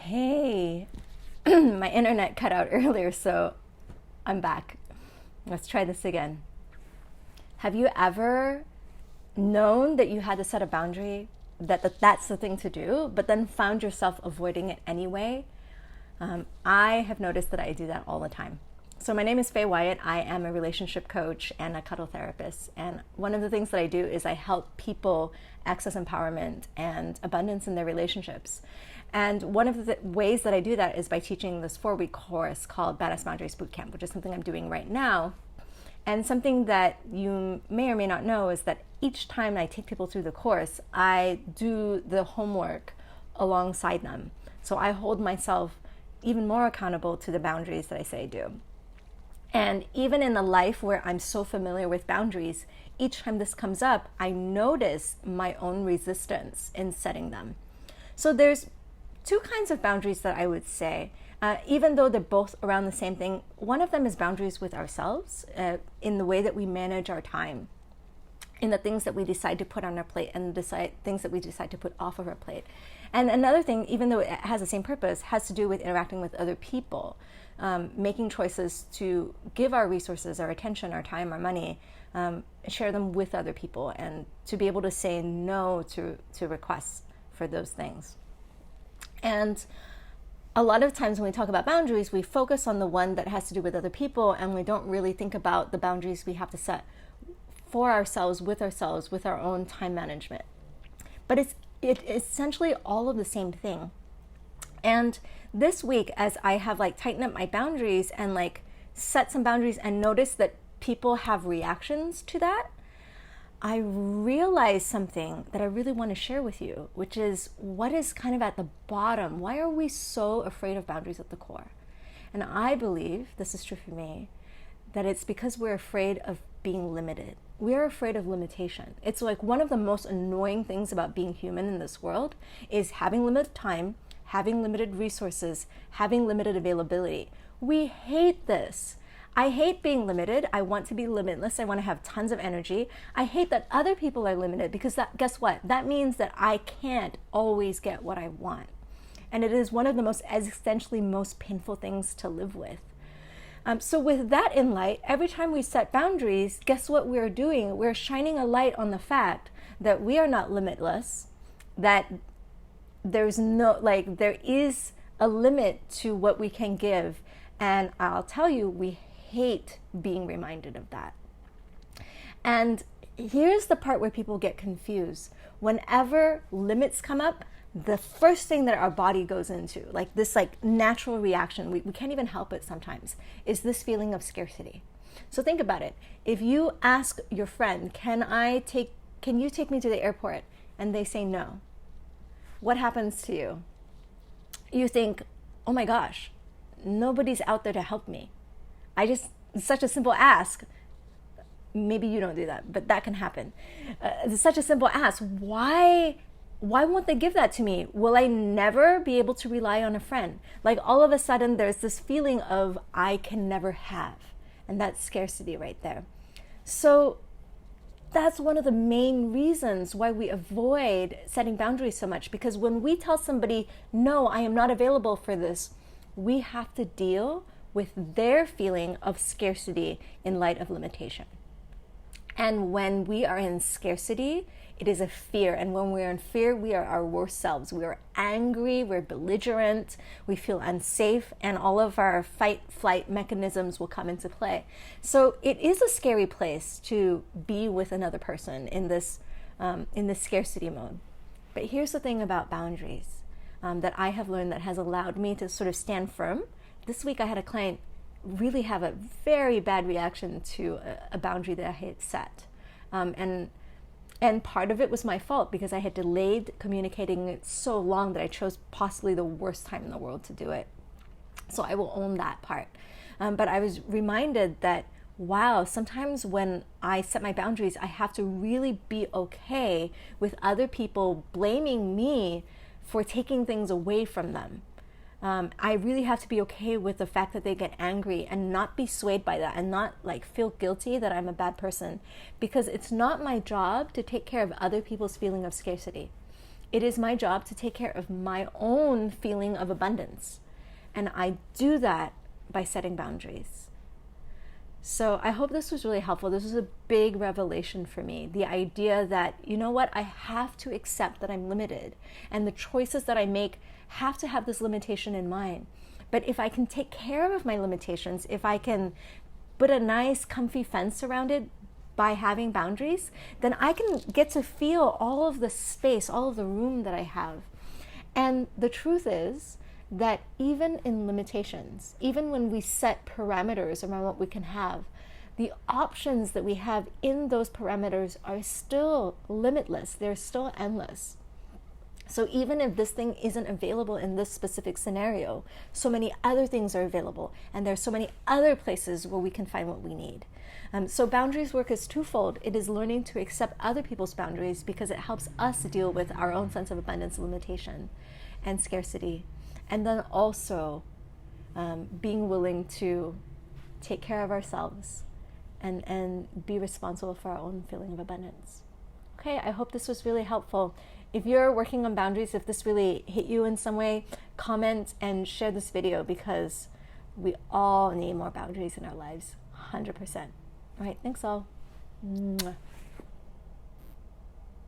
Hey, my internet cut out earlier, so I'm back. Let's try this again. Have you ever known that you had to set a boundary, that's the thing to do, but then found yourself avoiding it anyway? I have noticed that I do that all the time. So my name is Faye Wyatt. I am a relationship coach and a cuddle therapist. And one of the things that I do is I help people access empowerment and abundance in their relationships. And one of the ways that I do that is by teaching this 4-week course called Badass Boundaries Bootcamp, which is something I'm doing right now. And something that you may or may not know is that each time I take people through the course, I do the homework alongside them. So I hold myself even more accountable to the boundaries that I say I do. And even in a life where I'm so familiar with boundaries, each time this comes up, I notice my own resistance in setting them. So there's two kinds of boundaries that I would say, even though they're both around the same thing. One of them is boundaries with ourselves, in the way that we manage our time, in the things that we decide to put on our plate and things that we decide to put off of our plate. And another thing, even though it has the same purpose, has to do with interacting with other people, making choices to give our resources, our attention, our time, our money, share them with other people, and to be able to say no to requests for those things. And a lot of times when we talk about boundaries, we focus on the one that has to do with other people, and we don't really think about the boundaries we have to set for ourselves, with our own time management. But it's essentially all of the same thing. And this week, as I have tightened up my boundaries and set some boundaries and noticed that people have reactions to that, I realized something that I really want to share with you, which is what is kind of at the bottom. Why are we so afraid of boundaries at the core? And I believe, this is true for me, that it's because we're afraid of being limited. We're afraid of limitation. It's one of the most annoying things about being human in this world is having limited time, having limited resources, having limited availability. We hate this. I hate being limited. I want to be limitless. I want to have tons of energy. I hate that other people are limited because guess what? That means that I can't always get what I want. And it is one of the most existentially most painful things to live with. So with that in light, every time we set boundaries, guess what we're doing? We're shining a light on the fact that we are not limitless, that there is a limit to what we can give. And I'll tell you, we hate being reminded of that. And here's the part where people get confused. Whenever limits come up, the first thing that our body goes into, this natural reaction, we can't even help it sometimes, is this feeling of scarcity. So think about it. If you ask your friend, can you take me to the airport? And they say no. What happens to you? You think, oh my gosh, nobody's out there to help me. It's such a simple ask. Maybe you don't do that, but that can happen. It's such a simple ask. Why won't they give that to me? Will I never be able to rely on a friend? All of a sudden, there's this feeling of I can never have. And that's scarcity right there. So that's one of the main reasons why we avoid setting boundaries so much. Because when we tell somebody, no, I am not available for this, we have to deal with their feeling of scarcity in light of limitation. And when we are in scarcity, it is a fear. And when we are in fear, we are our worst selves. We are angry, we're belligerent, we feel unsafe, and all of our fight-flight mechanisms will come into play. So it is a scary place to be with another person in this scarcity mode. But here's the thing about boundaries that I have learned that has allowed me to sort of stand firm. This week I had a client really have a very bad reaction to a boundary that I had set. And part of it was my fault because I had delayed communicating it so long that I chose possibly the worst time in the world to do it. So I will own that part. But I was reminded that, wow, sometimes when I set my boundaries, I have to really be okay with other people blaming me for taking things away from them. I really have to be okay with the fact that they get angry and not be swayed by that and not feel guilty that I'm a bad person, because it's not my job to take care of other people's feeling of scarcity. it is my job to take care of my own feeling of abundance. And I do that by setting boundaries. So I hope this was really helpful. This was a big revelation for me. The idea that, you know what, I have to accept that I'm limited, and the choices that I make have to have this limitation in mind. But if I can take care of my limitations, if I can put a nice comfy fence around it by having boundaries, then I can get to feel all of the space, all of the room that I have. And the truth is that even in limitations, even when we set parameters around what we can have, the options that we have in those parameters are still limitless. They're still endless. So even if this thing isn't available in this specific scenario, so many other things are available, and there's so many other places where we can find what we need. So boundaries work is twofold. It is learning to accept other people's boundaries because it helps us deal with our own sense of abundance, limitation, and scarcity. And then also being willing to take care of ourselves and be responsible for our own feeling of abundance. Okay, I hope this was really helpful. If you're working on boundaries, if this really hit you in some way, comment and share this video, because we all need more boundaries in our lives, 100%. All right, thanks all. Mwah.